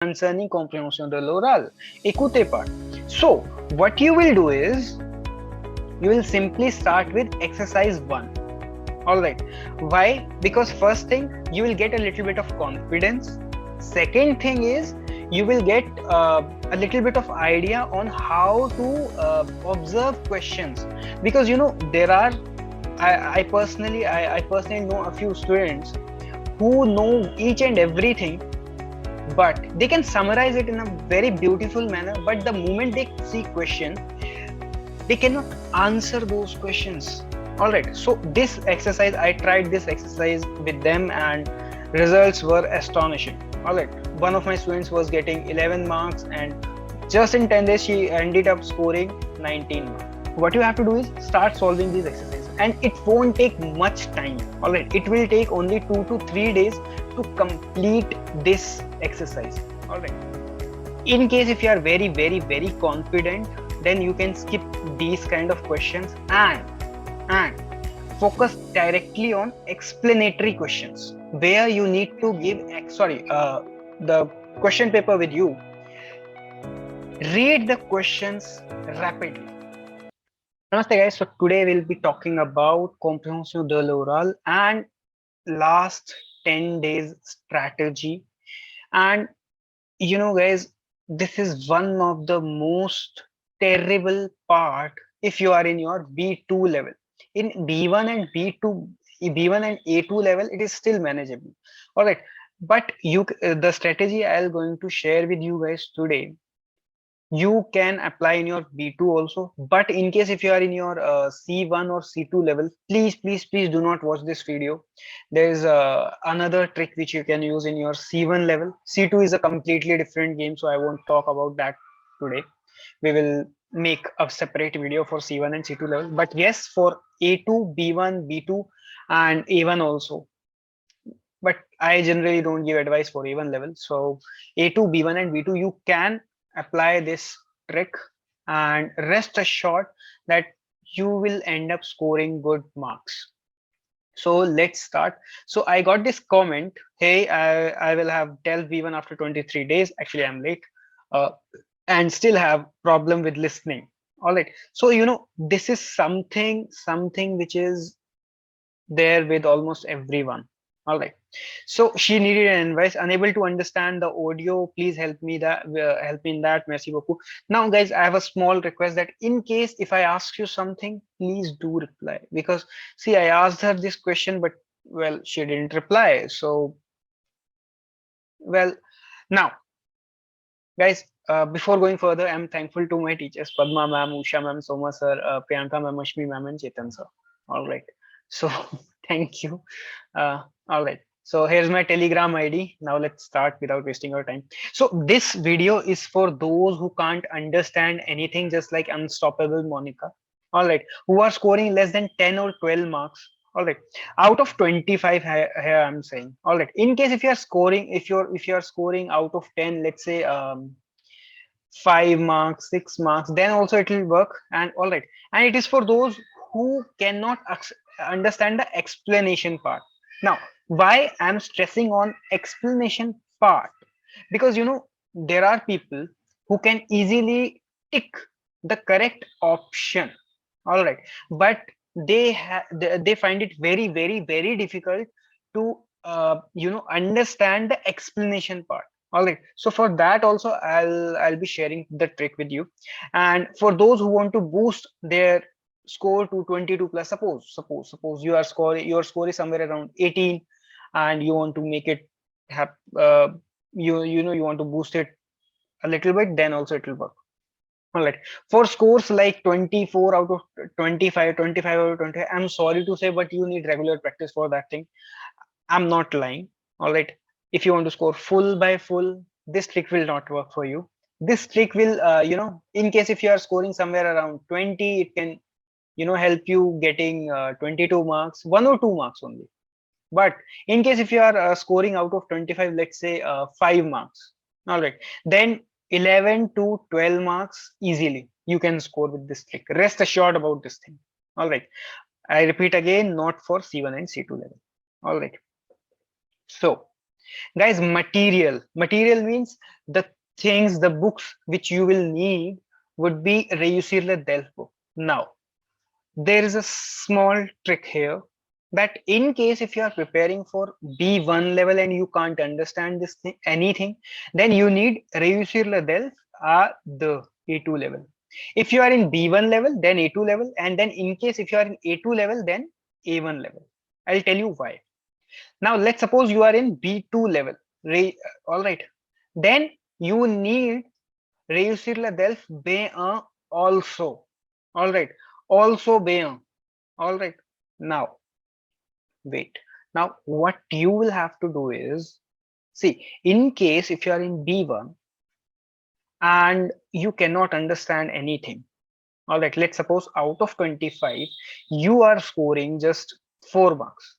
concerning comprehension de l'oral, écoute part. So, what you will do is, you will simply start with exercise 1. Alright, why? Because first thing, you will get a little bit of confidence. Second thing is, you will get a little bit of idea on how to observe questions, because there are I personally know a few students who know each and everything, but they can summarize it in a very beautiful manner, but the moment they see question, they cannot answer those questions. All right, so this exercise, I tried this exercise with them and results were astonishing. All right, one of my students was getting 11 marks, and just in 10 days she ended up scoring 19 marks. What you have to do is start solving these exercises, and it won't take much time. All right, it will take only 2 to 3 days to complete this exercise. All right, in case if you are very confident, then you can skip these kind of questions and focus directly on explanatory questions, where you need to give the question paper with you. Read the questions rapidly. Namaste guys, so today we'll be talking about comprehension de l'oral and last 10 days strategy. And guys, this is one of the most terrible part if you are in your B2 level. In B1 and B2, B1 and A2 level, it is still manageable. All right, but the strategy I'll going to share with you guys today, you can apply in your B2 also. But in case if you are in your C1 or C2 level, please do not watch this video. There is another trick which you can use in your C1 level. C2 is a completely different game, so I won't talk about that today. We will make a separate video for C1 and C2 level. But yes, for A2, B1, B2 and A1 also. But I generally don't give advice for A1 level. So A2, B1 and B2, you can apply this trick and rest assured that you will end up scoring good marks. So let's start. So I got this comment, hey, I will have Delf B1 after 23 days. Actually, I'm late and still have problem with listening. All right. So, this is something which is there with almost everyone. All right, so she needed an advice, unable to understand the audio, please help me in that, merci beaucoup. Now guys, I have a small request that in case if I ask you something, please do reply, because see, I asked her this question, but well, she didn't reply. So well, now guys, before going further, I'm thankful to my teachers, Padma ma'am, Usha ma'am, Soma sir, Priyanka ma'am, Ashmi ma'am and Chetan sir. All right, so thank you. All right, so here's my Telegram ID. Now let's start without wasting our time. So this video is for those who can't understand anything, just like Unstoppable Monica. All right, who are scoring less than 10 or 12 marks. All right, out of 25 here I'm saying. All right, in case if you are scoring, if you're scoring out of 10, let's say 5 marks, 6 marks, then also it will work. And all right, and it is for those who cannot understand the explanation part. Now, why I'm stressing on explanation part? Because there are people who can easily tick the correct option. All right, but they find it very difficult to understand the explanation part. All right, so for that also I'll be sharing the trick with you. And for those who want to boost their score to 22 plus, suppose your score is somewhere around 18 and you want to make it have you want to boost it a little bit, then also it will work. All right, for scores like 24 out of 25, 25 out of 20, I'm sorry to say, but you need regular practice for that thing. I'm not lying. All right, if you want to score full by full, this trick will not work for you. This trick will in case if you are scoring somewhere around 20, it can help you getting 22 marks, 1 or 2 marks only. But in case if you are scoring out of 25, let's say 5 marks, all right, then 11 to 12 marks easily you can score with this trick. Rest assured about this thing. All right, I repeat again, not for C1 and C2 level. All right, so Guys, material means the things, the books which you will need would be réussir le Delf book. Now there is a small trick here, that in case if you are preparing for B1 level and you can't understand this thing, anything, then you need réussir le Delf à the A2 level. If you are in B1 level, then A2 level, and then in case if you are in A2 level, then A1 level. I'll tell you why. Now let's suppose you are in B2 level. All right. Then you need réussir la Delf B1 also. All right. Also B1. All right. Now wait. Now what you will have to do is, see, in case if you are in B1 and you cannot understand anything. All right. Let's suppose out of 25, you are scoring just 4 marks.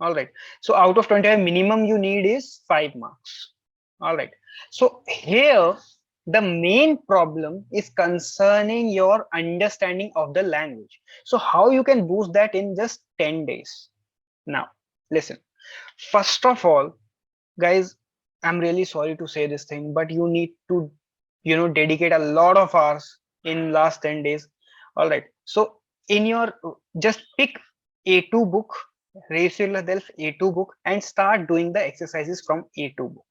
All right, so out of 25 minimum you need is 5 marks. All right, so here the main problem is concerning your understanding of the language. So how you can boost that in just 10 days? Now listen, first of all, guys, I'm really sorry to say this thing, but you need to, dedicate a lot of hours in last 10 days. All right, so in your, just pick A2 book, réussir la Delf A2 book, and start doing the exercises from A2 book.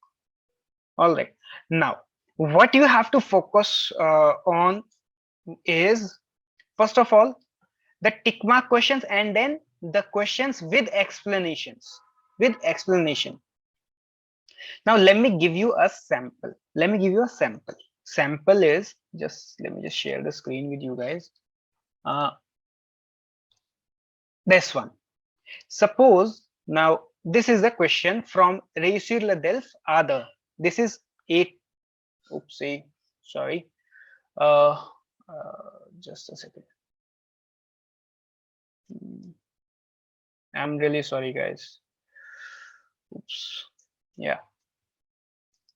All right, now what you have to focus on is, first of all, the tick mark questions, and then the questions with explanations. Now let me give you a sample. Sample is, just let me just share the screen with you guys. This one. Suppose now this is the question from réussir la Delf other. This is a, oopsie, sorry. Just a second. I'm really sorry, guys. Oops. Yeah.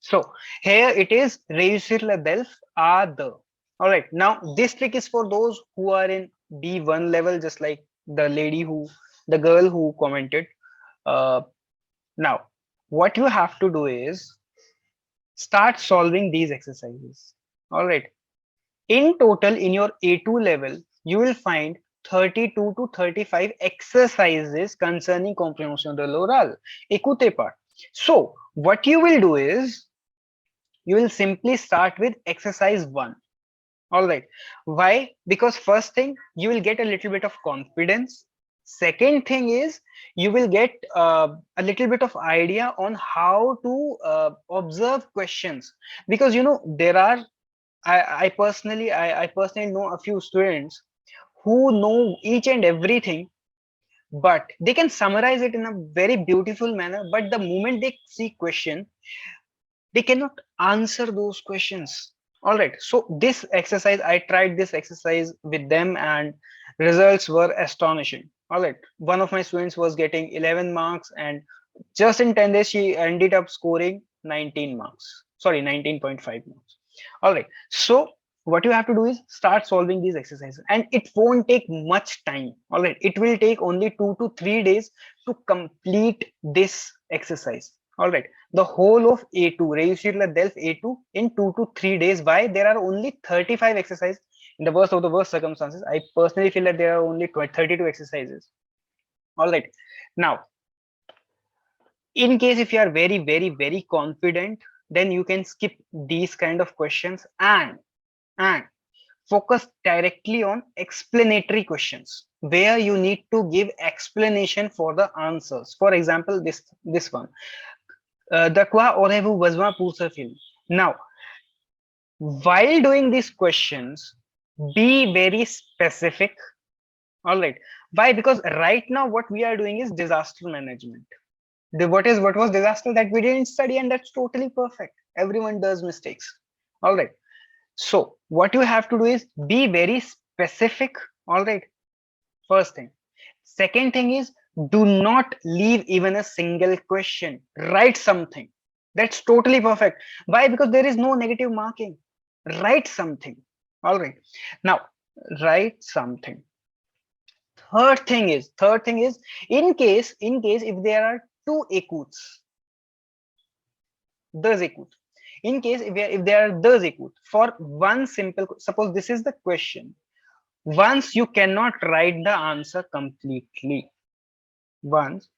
So here it is réussir la Delf other. All right. Now this trick is for those who are in B1 level, just like the girl who commented. Now what you have to do is start solving these exercises. All right, in total in your A2 level you will find 32 to 35 exercises concerning comprehension de l'oral, écoute part. So what you will do is you will simply start with exercise 1. All right, why? Because first thing, you will get a little bit of confidence. Second thing is you will get a little bit of idea on how to observe questions, because there are, I personally know a few students who know each and everything, but they can summarize it in a very beautiful manner, but the moment they see question, they cannot answer those questions. All right, so this exercise, I tried this exercise with them and results were astonishing. All right, one of my students was getting 11 marks, and just in 10 days she ended up scoring 19 marks, sorry, 19.5 marks. All right, so what you have to do is start solving these exercises, and it won't take much time. All right, it will take only 2 to 3 days to complete this exercise. All right, the whole of A2, réussir la Delf A2 in 2 to 3 days. Why? There are only 35 exercises. In the worst of the worst circumstances, I personally feel that there are only 32 exercises. All right, now in case if you are very confident, then you can skip these kind of questions and focus directly on explanatory questions, where you need to give explanation for the answers. For example, this one, de quoi aurez-vous besoin pour ce film? Now while doing these questions, be very specific. All right, why? Because right now what we are doing is disaster management. What was disaster? That we didn't study, and that's totally perfect. Everyone does mistakes. All right, so what you have to do is be very specific. All right, first thing. Second thing is, do not leave even a single question. Write something. That's totally perfect. Why? Because there is no negative marking. Write something. All right, now write something. Third thing is, in case if there are two écoutes, does écoute. In case if there are does écoute for one simple, suppose this is the question. Once you cannot write the answer completely, once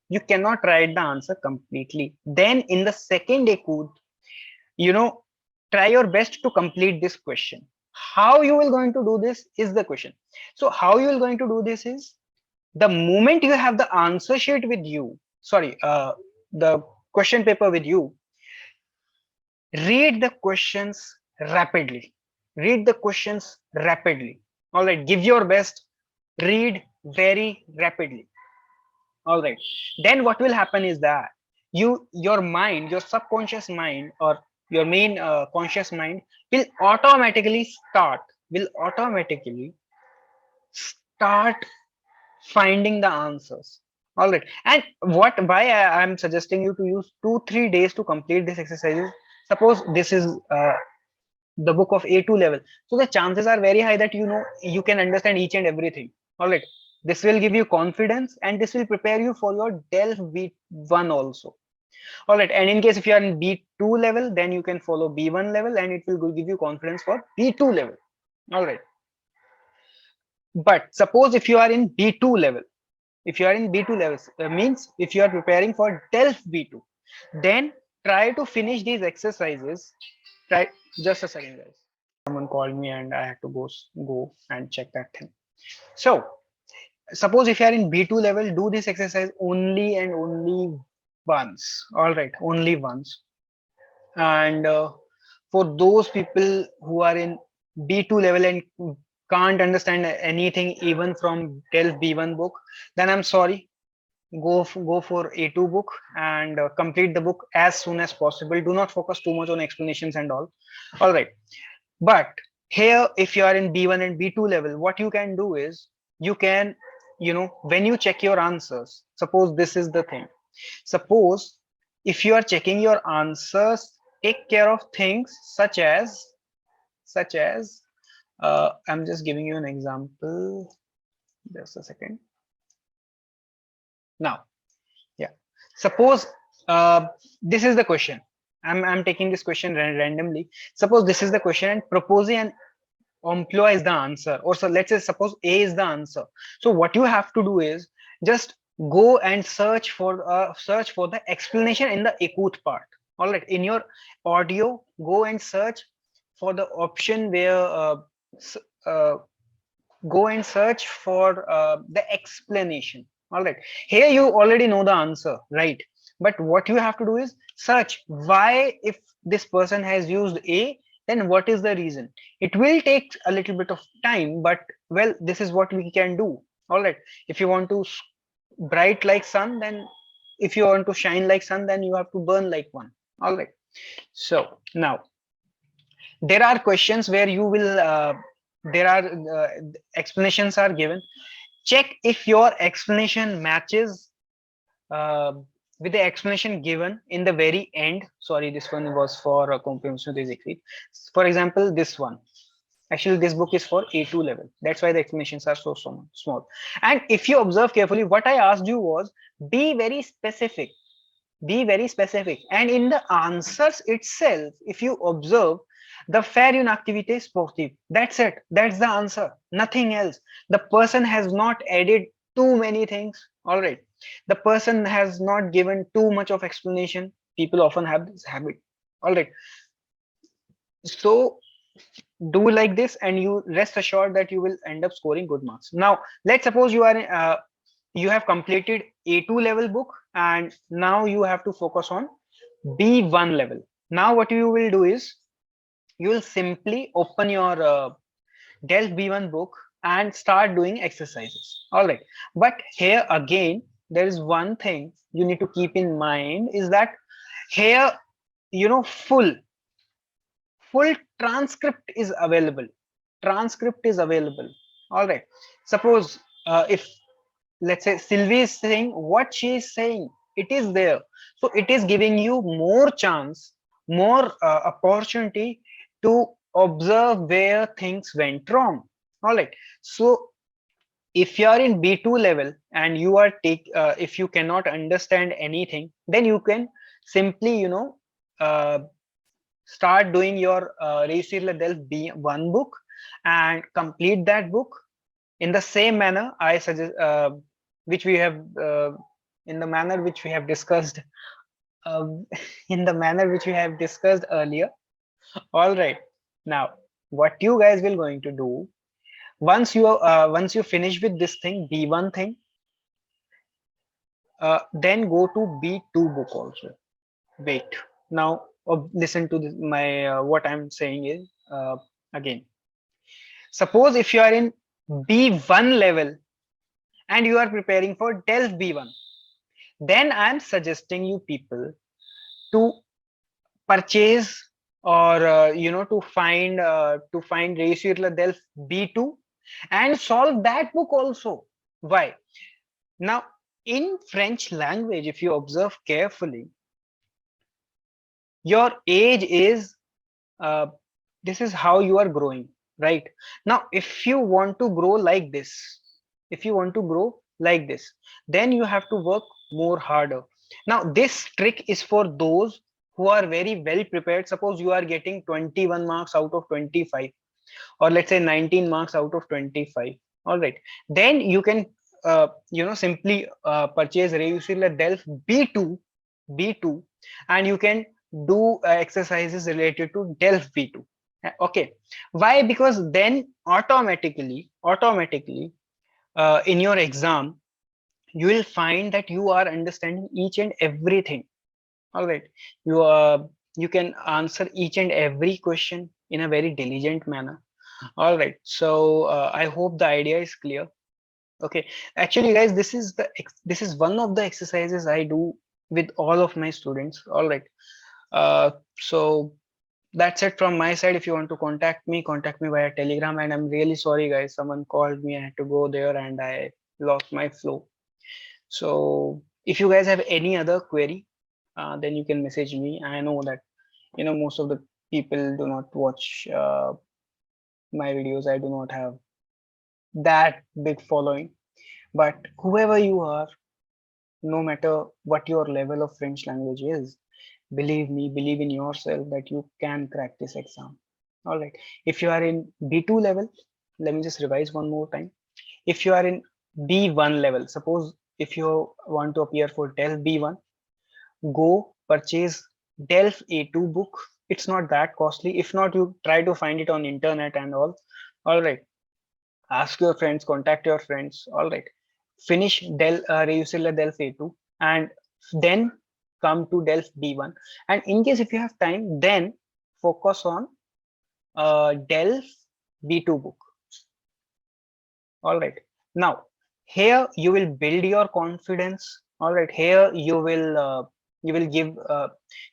you cannot write the answer completely, then in the second écoute, you know, try your best to complete this question. How you will going to do this is the question. So how you will going to do this is, the moment you have the answer sheet with you, sorry, the question paper with you, read the questions rapidly, read the questions rapidly. All right, give your best, read very rapidly. All right, then what will happen is that your mind, your subconscious mind, or your main conscious mind will automatically start finding the answers. All right, and why I'm suggesting you to use 2-3 days to complete this exercises. Suppose this is the book of A2 level, so the chances are very high that you can understand each and everything. All right, this will give you confidence and this will prepare you for your Delf B1 also. All right, and in case if you are in B2 level, then you can follow B1 level and it will give you confidence for B2 level. All right, but suppose if you are in B2 level, if you are in B2 levels, means if you are preparing for Delf B2, then try to finish these exercises. Try, just a second, guys. Someone called me and I had to go and check that thing. So suppose if you are in B2 level, do this exercise only and only once. All right, only once. And for those people who are in B2 level and can't understand anything even from Delf B1 book, then I'm sorry, go for A2 book and complete the book as soon as possible. Do not focus too much on explanations and all right, but here if you are in B1 and B2 level, what you can do is, you can, when you check your answers, suppose this is the thing, suppose if you are checking your answers, take care of things such as I'm just giving you an example, just a second. Now, yeah, suppose this is the question. I'm taking this question randomly. Suppose this is the question and propose an emploi is the answer, or so let's say suppose A is the answer. So what you have to do is just go and search for the explanation in the écoute part. All right, in your audio, go and search for the option where go and search for the explanation. All right, here you already know the answer, right? But what you have to do is search why, if this person has used A, then what is the reason. It will take a little bit of time, but well, this is what we can do. All right, if you want to bright like sun, then if you want to shine like sun, then you have to burn like one. All right, so now there are questions where you will there are explanations are given. Check if your explanation matches with the explanation given in the very end. Sorry, this one was for comprehension is écrite. For example, this one, actually this book is for A2 level, that's why the explanations are so small. And if you observe carefully, what I asked you was, be very specific, and in the answers itself, if you observe, the faire une activité sportive, that's it, that's the answer, nothing else. The person has not added too many things. All right, the person has not given too much of explanation. People often have this habit. All right, so do like this and you rest assured that you will end up scoring good marks. Now let's suppose you are you have completed A2 level book and now you have to focus on B1 level. Now what you will do is, you will simply open your Delf B1 book and start doing exercises. All right, but here again there is one thing you need to keep in mind, is that here full transcript is available. All right, suppose if let's say Sylvie is saying what she is saying, it is there, so it is giving you more chance, more opportunity to observe where things went wrong. All right, so if you are in B2 level and you are if you cannot understand anything, then you can simply start doing your Delf B1 book and complete that book in the same manner I suggest, which we have in the manner which we have discussed, uh, in the manner which we have discussed earlier. All right. Now, what you guys will going to do once you finish with this thing B1 thing, then go to B2 book also. Wait. Now, listen to this, my what I'm saying is again. Suppose if you are in B1 level and you are preparing for Delf B1, then I'm suggesting you people to purchase or to find Reissuer Delf B2 and solve that book also. Why? Now, in French language, if you observe carefully, your age is uh, this is how you are growing, right? Now, if you want to grow like this, if you want to grow like this, then you have to work more harder. Now, this trick is for those who are very well prepared. Suppose you are getting 21 marks out of 25, or let's say 19 marks out of 25. All right, then you can simply purchase Reusila Delf B2, and you can do exercises related to Delf B2. Okay, why? Because then automatically in your exam you will find that you are understanding each and everything. All right, you you can answer each and every question in a very diligent manner. All right, so I hope the idea is clear. Okay, actually guys, this is one of the exercises I do with all of my students. All right, so that's it from my side. If you want to contact me via Telegram. And I'm really sorry guys, someone called me, I had to go there and I lost my flow. So if you guys have any other query, then you can message me. I know that most of the people do not watch my videos. I do not have that big following, but whoever you are, no matter what your level of French language is, believe me, believe in yourself that you can crack this exam. All right, if you are in B2 level, let me just revise one more time. If you are in B1 level, suppose if you want to appear for Delf B1, go purchase Delf A2 book. It's not that costly. If not, you try to find it on internet and all right, ask your friends, contact your friends. All right, finish Reusilla Delf A2 and then come to Delf B1. And in case if you have time, then focus on Delf B2 book. All right, now here you will build your confidence. All right, here you will give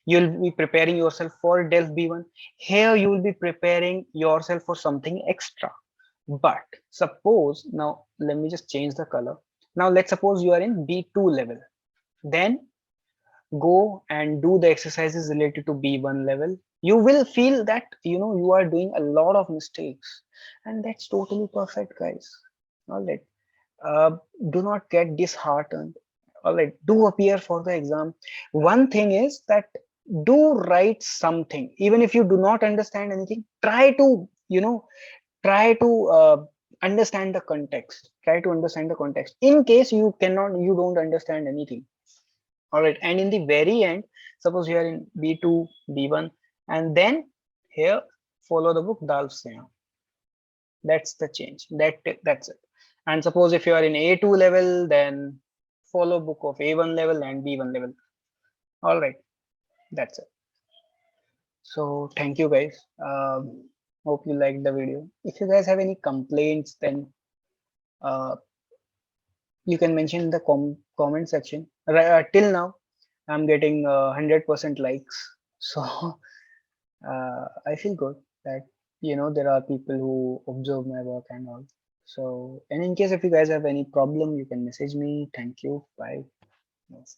you'll be preparing yourself for Delf B1. Here you will be preparing yourself for something extra. But suppose now, let me just change the color. Now let's suppose you are in B2 level, then go and do the exercises related to B1 level. You will feel that you are doing a lot of mistakes, and that's totally perfect, guys. All right, uh, do not get disheartened. All right, do appear for the exam. One thing is that do write something, even if you do not understand anything. Try to understand the context. Try to understand the context in case you don't understand anything. All right, and in the very end, suppose you are in B2, B1, and then here follow the book Dalf Seha. That's the change. That's it. And suppose if you are in A2 level, then follow book of A1 level and B1 level. All right, that's it. So thank you guys. Hope you liked the video. If you guys have any complaints, then you can mention in the comment section. Till now, I'm getting 100% likes, so I feel good that there are people who observe my work and all. So, and in case if you guys have any problem, you can message me. Thank you. Bye. Namaste.